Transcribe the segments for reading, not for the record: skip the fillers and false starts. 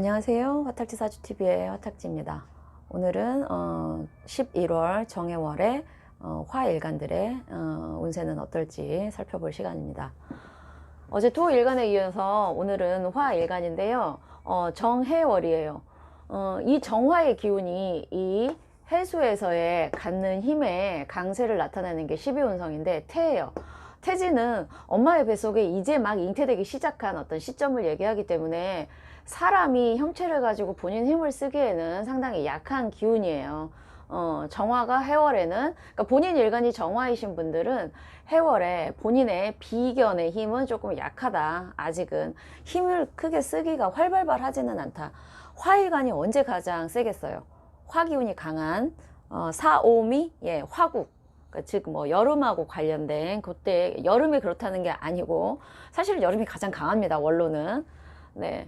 안녕하세요. 화탁지 사주TV의 화탁지입니다. 오늘은 11월 정해월의 화일간들의 운세는 어떨지 살펴볼 시간입니다. 어제 토일간에 이어서 오늘은 화일간인데요. 정해월이에요. 이 정화의 기운이 이 해수에서의 갖는 힘의 강세를 나타내는 게 12운성인데 태예요. 태지는 엄마의 뱃속에 이제 막 잉태되기 시작한 어떤 시점을 얘기하기 때문에 사람이 형체를 가지고 본인 힘을 쓰기에는 상당히 약한 기운이에요. 정화가 해월에는, 그러니까 본인 일간이 정화이신 분들은 해월에 본인의 비견의 힘은 조금 약하다. 아직은 힘을 크게 쓰기가 활발하지는 않다. 화일간이 언제 가장 세겠어요? 화기운이 강한 사오미, 예, 화국. 그러니까 즉 뭐 여름하고 관련된 그때 여름이 그렇다는 게 아니고 사실은 여름이 가장 강합니다. 원로는. 네.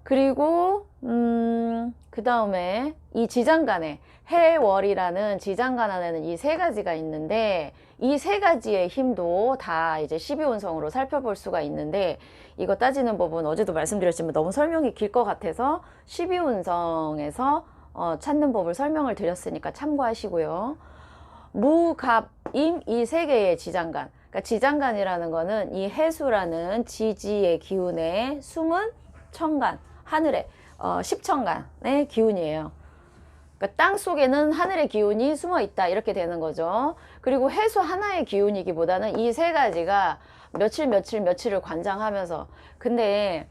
그리고 그 다음에 이 지장간에 해월이라는 지장간 안에는 이 세 가지가 있는데 이 세 가지의 힘도 다 이제 12운성으로 살펴볼 수가 있는데 이거 따지는 법은 어제도 말씀드렸지만 너무 설명이 길 것 같아서 12운성에서 찾는 법을 설명을 드렸으니까 참고하시고요. 무갑임 이 세 개의 지장간, 그러니까 지장간이라는 거는 이 해수라는 지지의 기운에 숨은 천간, 하늘의 십천간의 기운이에요. 그러니까 땅 속에는 하늘의 기운이 숨어 있다 이렇게 되는 거죠. 그리고 해수 하나의 기운이기보다는 이 세 가지가 며칠을 관장하면서, 근데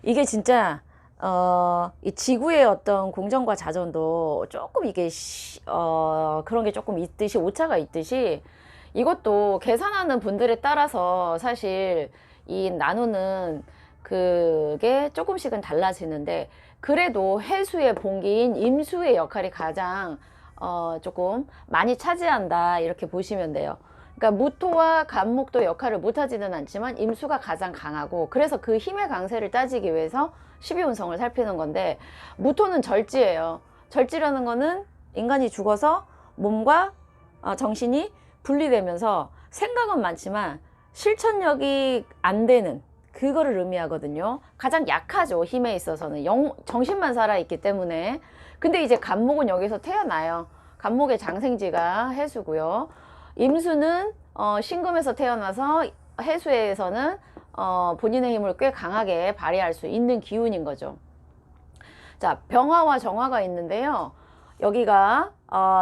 이게 진짜 이 지구의 어떤 공정과 자전도 조금 이게 그런 게 조금 있듯이 오차가 있듯이 이것도 계산하는 분들에 따라서 사실 이 나누는 그게 조금씩은 달라지는데 그래도 해수의 본기인 임수의 역할이 가장 조금 많이 차지한다 이렇게 보시면 돼요. 그러니까 무토와 간목도 역할을 못하지는 않지만 임수가 가장 강하고, 그래서 그 힘의 강세를 따지기 위해서 12운성을 살피는 건데, 무토는 절지예요. 절지라는 거는 인간이 죽어서 몸과 정신이 분리되면서 생각은 많지만 실천력이 안 되는 그거를 의미하거든요. 가장 약하죠. 힘에 있어서는 정신만 살아있기 때문에. 근데 이제 간목은 여기서 태어나요. 간목의 장생지가 해수고요. 임수는 신금에서 태어나서 해수에서는 본인의 힘을 꽤 강하게 발휘할 수 있는 기운인 거죠. 자, 병화와 정화가 있는데요. 여기가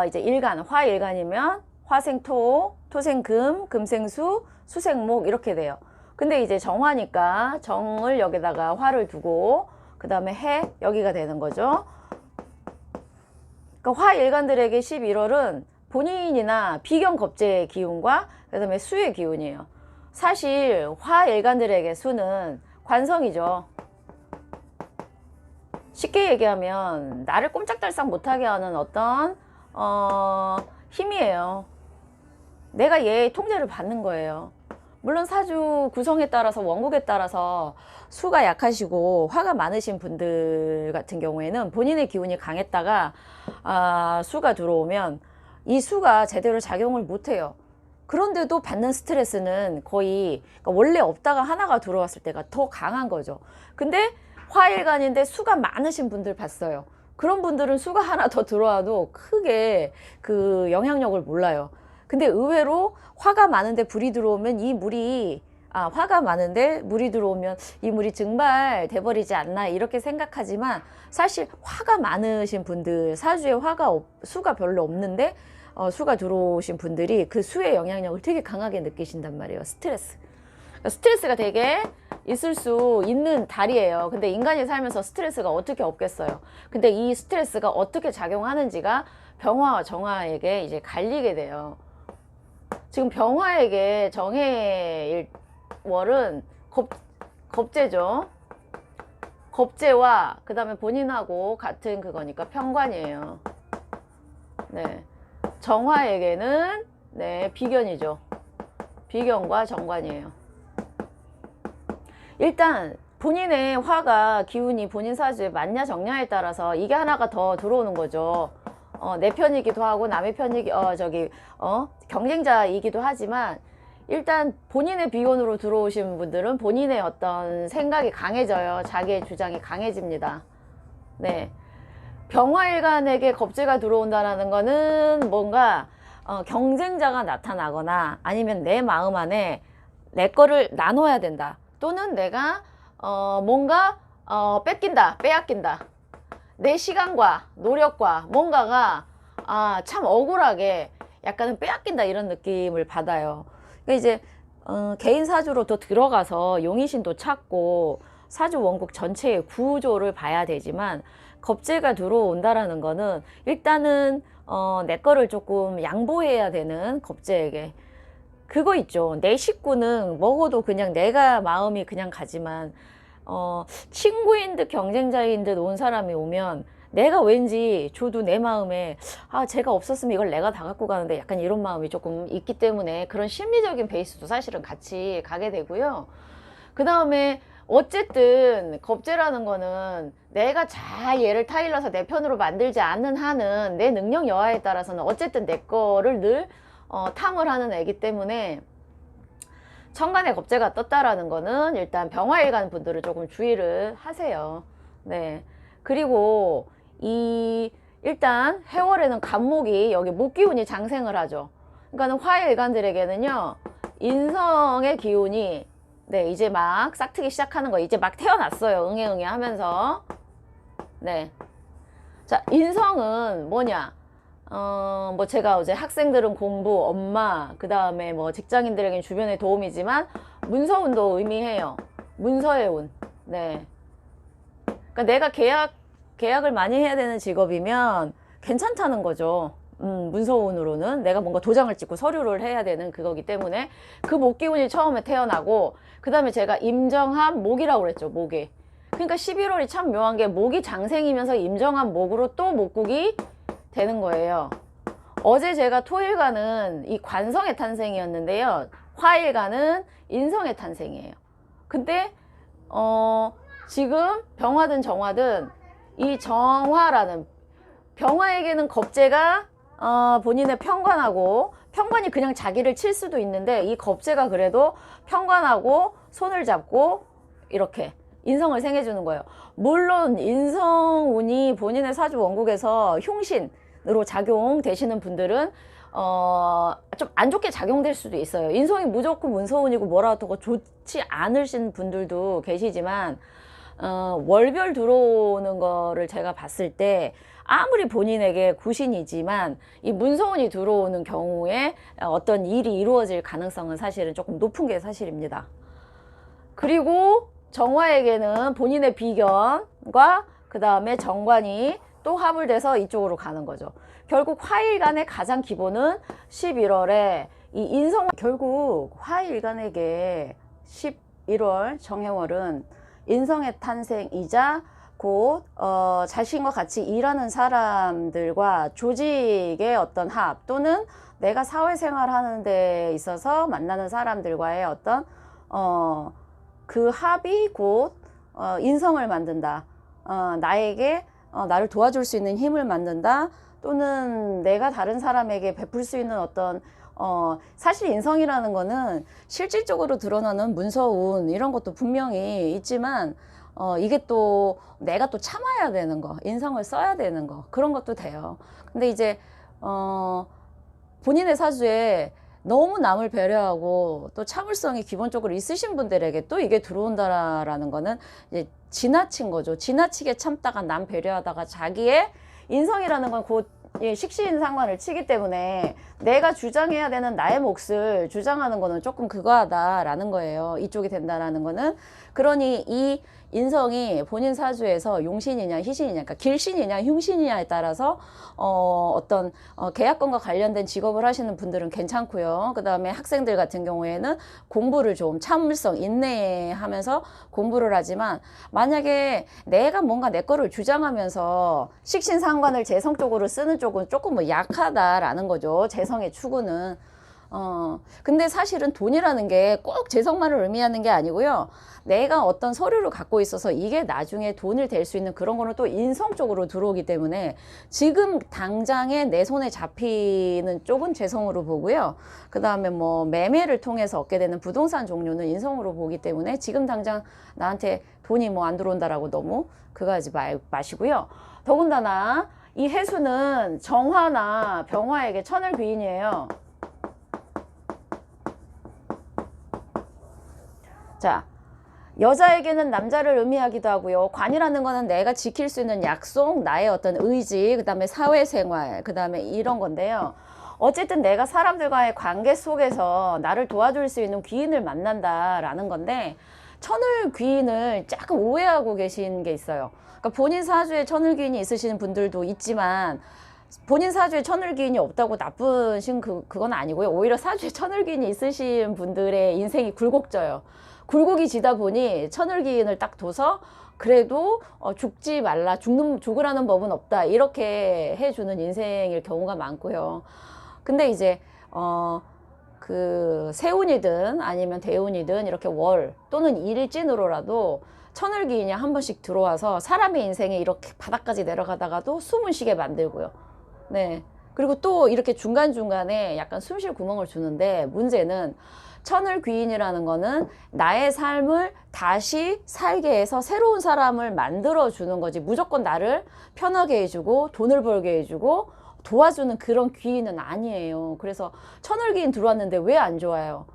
이제 일간, 화일간이면 화생토, 토생금, 금생수, 수생목 이렇게 돼요. 근데 이제 정화니까 정을 여기다가 화를 두고 그 다음에 해 여기가 되는 거죠. 그러니까 화일간들에게 11월은 본인이나 비견겁제의 기운과 그 다음에 수의 기운이에요. 사실 화일간들에게 수는 관성이죠. 쉽게 얘기하면 나를 꼼짝달싹 못하게 하는 어떤 힘이에요. 내가 얘의 통제를 받는 거예요. 물론 사주 구성에 따라서 원국에 따라서 수가 약하시고 화가 많으신 분들 같은 경우에는 본인의 기운이 강했다가 수가 들어오면 이 수가 제대로 작용을 못해요. 그런데도 받는 스트레스는 거의, 그러니까 원래 없다가 하나가 들어왔을 때가 더 강한 거죠. 근데 화일간인데 수가 많으신 분들 봤어요. 그런 분들은 수가 하나 더 들어와도 크게 그 영향력을 몰라요. 근데 의외로 화가 많은데 불이 들어오면 이 물이 화가 많은데 물이 들어오면 이 물이 증발돼 버리지 않나 이렇게 생각하지만 사실 화가 많으신 분들, 사주에 수가 별로 없는데 수가 들어오신 분들이 그 수의 영향력을 되게 강하게 느끼신단 말이에요. 스트레스가 되게 있을 수 있는 달이에요. 근데 인간이 살면서 스트레스가 어떻게 없겠어요. 근데 이 스트레스가 어떻게 작용하는지가 병화와 정화에게 이제 갈리게 돼요. 지금 병화에게 정해월은 겁재죠. 겁재와 그 다음에 본인하고 같은 그거니까 편관이에요. 네. 정화에게는 네, 비견이죠. 비견과 정관이에요. 일단 본인의 화가 기운이 본인 사주에 맞냐 적냐에 따라서 이게 하나가 더 들어오는 거죠. 내 편이기도 하고 남의 편이기 경쟁자이기도 하지만 일단 본인의 비혼으로 들어오신 분들은 본인의 어떤 생각이 강해져요. 자기의 주장이 강해집니다. 네. 병화일간에게 겁재가 들어온다는 거는 뭔가 경쟁자가 나타나거나 아니면 내 마음 안에 내 거를 나눠야 된다. 또는 내가 뭔가 뺏긴다, 빼앗긴다. 내 시간과 노력과 뭔가가 참 억울하게 약간은 빼앗긴다 이런 느낌을 받아요. 그러니까 이제 개인 사주로 더 들어가서 용의신도 찾고 사주 원국 전체의 구조를 봐야 되지만 겁재가 들어온다라는 거는 일단은 내 거를 조금 양보해야 되는 겁재에게 그거 있죠. 내 식구는 먹어도 그냥 내가 마음이 그냥 가지만 친구인 듯 경쟁자인 듯 온 사람이 오면 내가 왠지 저도 내 마음에 제가 없었으면 이걸 내가 다 갖고 가는데 약간 이런 마음이 조금 있기 때문에 그런 심리적인 베이스도 사실은 같이 가게 되고요. 그 다음에 어쨌든 겁재라는 거는 내가 잘 얘를 타일러서 내 편으로 만들지 않는 한은 내 능력 여하에 따라서는 어쨌든 내 거를 늘 탐을 하는 애기 때문에 천간에 겁재가 떴다라는 거는 일단 병화일간 분들은 조금 주의를 하세요. 네. 그리고 일단 해월에는 간목이 여기 목기운이 장생을 하죠. 그러니까 화일간들에게는요 인성의 기운이 네 이제 막 싹트기 시작하는 거 이제 막 태어났어요. 응애응애 하면서 네. 자 인성은 뭐냐 뭐 제가 어제 학생들은 공부, 엄마, 그 다음에 뭐 직장인들에게는 주변의 도움이지만 문서운도 의미해요. 문서의 운. 네. 그러니까 내가 계약을 많이 해야 되는 직업이면 괜찮다는 거죠. 문서운으로는 내가 뭔가 도장을 찍고 서류를 해야 되는 그거기 때문에 그 목기운이 처음에 태어나고 그 다음에 제가 임정한 목이라고 그랬죠. 목이. 그러니까 11월이 참 묘한 게 목이 장생이면서 임정한 목으로 또 목국이 되는 거예요. 어제 제가 토일간은 이 관성의 탄생이었는데요. 화일간은 인성의 탄생이에요. 근데 지금 병화든 정화든 이 정화라는 병화에게는 겁재가 본인의 편관하고 편관이 그냥 자기를 칠 수도 있는데 이 겁재가 그래도 편관하고 손을 잡고 이렇게 인성을 생해주는 거예요. 물론 인성운이 본인의 사주 원국에서 흉신으로 작용되시는 분들은 좀 안 좋게 작용될 수도 있어요. 인성이 무조건 문서운이고 뭐라고 좋지 않으신 분들도 계시지만 월별 들어오는 거를 제가 봤을 때 아무리 본인에게 구신이지만 이 문서운이 들어오는 경우에 어떤 일이 이루어질 가능성은 사실은 조금 높은 게 사실입니다. 그리고 정화에게는 본인의 비견과 그 다음에 정관이 또 합을 돼서 이쪽으로 가는 거죠. 결국 화일간의 가장 기본은 11월에 이 인성 결국 화일간에게 11월 정해월은 인성의 탄생이자 곧 자신과 같이 일하는 사람들과 조직의 어떤 합 또는 내가 사회생활 하는 데 있어서 만나는 사람들과의 어떤 그 합이 곧 인성을 만든다. 나에게 나를 도와줄 수 있는 힘을 만든다. 또는 내가 다른 사람에게 베풀 수 있는 어떤 사실 인성이라는 거는 실질적으로 드러나는 문서운 이런 것도 분명히 있지만 이게 또 내가 또 참아야 되는 거, 인성을 써야 되는 거 그런 것도 돼요. 근데 이제 본인의 사주에 너무 남을 배려하고 또 참을성이 기본적으로 있으신 분들에게 또 이게 들어온다라는 거는 이제 지나친 거죠. 지나치게 참다가 남 배려하다가 자기의 인성이라는 건 곧 식신상관을 치기 때문에 내가 주장해야 되는 나의 몫을 주장하는 거는 조금 그거하다라는 거예요. 이쪽이 된다라는 거는. 그러니 이 인성이 본인 사주에서 용신이냐 희신이냐 그러니까 길신이냐 흉신이냐에 따라서 어떤 계약건과 관련된 직업을 하시는 분들은 괜찮고요. 그 다음에 학생들 같은 경우에는 공부를 좀 참을성 인내하면서 공부를 하지만 만약에 내가 뭔가 내 거를 주장하면서 식신상관을 재성 쪽으로 쓰는 쪽은 조금 뭐 약하다라는 거죠. 재성의 추구는 근데 사실은 돈이라는 게 꼭 재성만을 의미하는 게 아니고요. 내가 어떤 서류를 갖고 있어서 이게 나중에 돈을 될 수 있는 그런 거는 또 인성적으로 들어오기 때문에 지금 당장에 내 손에 잡히는 쪽은 재성으로 보고요. 그 다음에 뭐 매매를 통해서 얻게 되는 부동산 종류는 인성으로 보기 때문에 지금 당장 나한테 돈이 뭐 안 들어온다라고 너무 그거 하지 마시고요. 더군다나 이 해수는 정화나 병화에게 천을 귀인이에요. 자, 여자에게는 남자를 의미하기도 하고요. 관이라는 거는 내가 지킬 수 있는 약속, 나의 어떤 의지, 그 다음에 사회생활, 그 다음에 이런 건데요. 어쨌든 내가 사람들과의 관계 속에서 나를 도와줄 수 있는 귀인을 만난다라는 건데, 천을 귀인을 약간 오해하고 계신 게 있어요. 그러니까 본인 사주에 천을 귀인이 있으시는 분들도 있지만, 본인 사주에 천을 귀인이 없다고 나쁘신 그건 아니고요. 오히려 사주에 천을 귀인이 있으신 분들의 인생이 굴곡져요. 굴곡이 지다 보니 천을 귀인을 딱 둬서 그래도 죽지 말라, 죽으라는 법은 없다, 이렇게 해주는 인생일 경우가 많고요. 근데 이제 그 세운이든 아니면 대운이든 이렇게 월 또는 일진으로라도 천을 귀인이 한 번씩 들어와서 사람의 인생에 이렇게 바닥까지 내려가다가도 숨을 쉬게 만들고요. 네. 그리고 또 이렇게 중간중간에 약간 숨 쉴 구멍을 주는데, 문제는 천을 귀인이라는 거는 나의 삶을 다시 살게 해서 새로운 사람을 만들어 주는 거지, 무조건 나를 편하게 해주고 돈을 벌게 해주고 도와주는 그런 귀인은 아니에요. 그래서 천을 귀인 들어왔는데 왜 안 좋아요?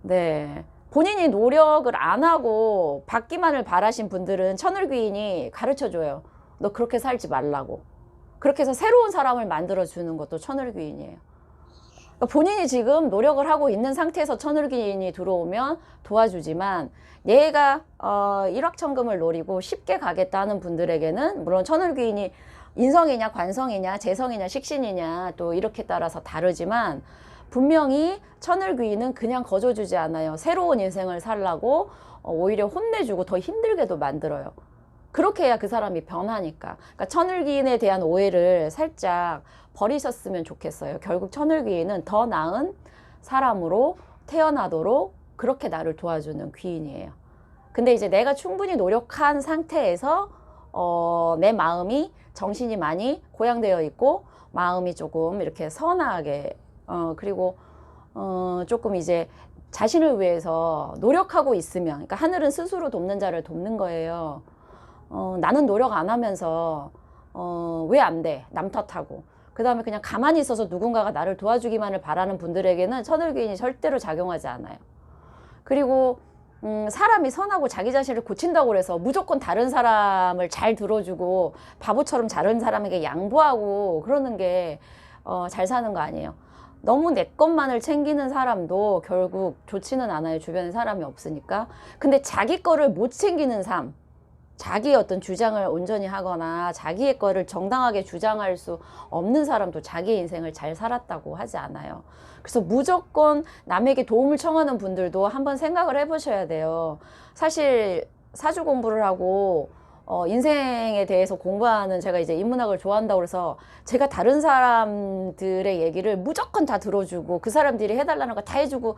네. 본인이 노력을 안 하고 받기만을 바라신 분들은 천을 귀인이 가르쳐 줘요. 너 그렇게 살지 말라고. 그렇게 해서 새로운 사람을 만들어 주는 것도 천을 귀인이에요. 본인이 지금 노력을 하고 있는 상태에서 천을 귀인이 들어오면 도와주지만, 얘가 일확천금을 노리고 쉽게 가겠다는 분들에게는 물론 천을 귀인이 인성이냐 관성이냐 재성이냐 식신이냐 또 이렇게 따라서 다르지만, 분명히 천을 귀인은 그냥 거저주지 않아요. 새로운 인생을 살라고 오히려 혼내주고 더 힘들게도 만들어요. 그렇게 해야 그 사람이 변하니까. 그러니까 천을 귀인에 대한 오해를 살짝 버리셨으면 좋겠어요. 결국 천을 귀인은 더 나은 사람으로 태어나도록 그렇게 나를 도와주는 귀인이에요. 근데 이제 내가 충분히 노력한 상태에서 내 마음이, 정신이 많이 고양되어 있고 마음이 조금 이렇게 선하게 그리고 조금 이제 자신을 위해서 노력하고 있으면, 그러니까 하늘은 스스로 돕는 자를 돕는 거예요. 나는 노력 안 하면서 왜 안 돼? 남 탓하고 그 다음에 그냥 가만히 있어서 누군가가 나를 도와주기만을 바라는 분들에게는 천을 귀인이 절대로 작용하지 않아요. 그리고 사람이 선하고 자기 자신을 고친다고 해서 무조건 다른 사람을 잘 들어주고 바보처럼 다른 사람에게 양보하고 그러는 게 잘 사는 거 아니에요. 너무 내 것만을 챙기는 사람도 결국 좋지는 않아요. 주변에 사람이 없으니까. 근데 자기 거를 못 챙기는 삶, 자기의 어떤 주장을 온전히 하거나 자기의 거를 정당하게 주장할 수 없는 사람도 자기의 인생을 잘 살았다고 하지 않아요. 그래서 무조건 남에게 도움을 청하는 분들도 한번 생각을 해보셔야 돼요. 사실 사주 공부를 하고 인생에 대해서 공부하는, 제가 이제 인문학을 좋아한다고 그래서 제가 다른 사람들의 얘기를 무조건 다 들어주고 그 사람들이 해달라는 거 다 해주고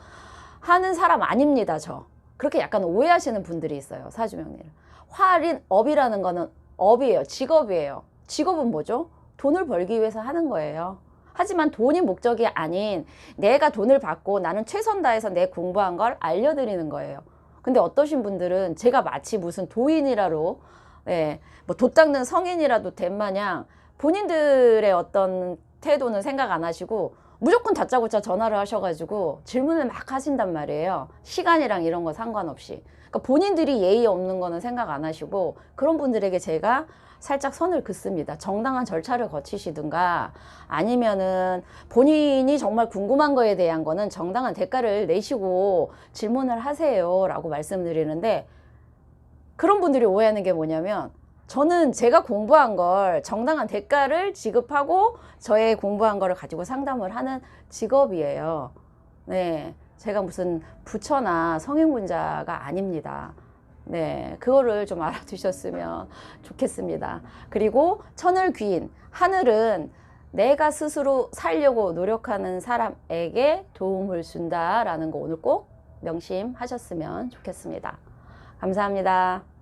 하는 사람 아닙니다. 저 그렇게 약간 오해하시는 분들이 있어요. 사주명리를. 활인 업이라는 거는 업이에요. 직업이에요. 직업은 뭐죠? 돈을 벌기 위해서 하는 거예요. 하지만 돈이 목적이 아닌 내가 돈을 받고 나는 최선 다해서 내 공부한 걸 알려드리는 거예요. 근데 어떠신 분들은 제가 마치 무슨 도인이라로 뭐 돛 닦는 성인이라도 된 마냥 본인들의 어떤 태도는 생각 안 하시고 무조건 다짜고짜 전화를 하셔가지고 질문을 막 하신단 말이에요. 시간이랑 이런 거 상관없이. 그러니까 본인들이 예의 없는 거는 생각 안 하시고, 그런 분들에게 제가 살짝 선을 긋습니다. 정당한 절차를 거치시든가 아니면은 본인이 정말 궁금한 거에 대한 거는 정당한 대가를 내시고 질문을 하세요 라고 말씀드리는데, 그런 분들이 오해하는 게 뭐냐면, 저는 제가 공부한 걸 정당한 대가를 지급하고 저의 공부한 거를 가지고 상담을 하는 직업이에요. 네, 제가 무슨 부처나 성행문자가 아닙니다. 네, 그거를 좀 알아두셨으면 좋겠습니다. 그리고 천을 귀인, 하늘은 내가 스스로 살려고 노력하는 사람에게 도움을 준다라는 거 오늘 꼭 명심하셨으면 좋겠습니다. 감사합니다.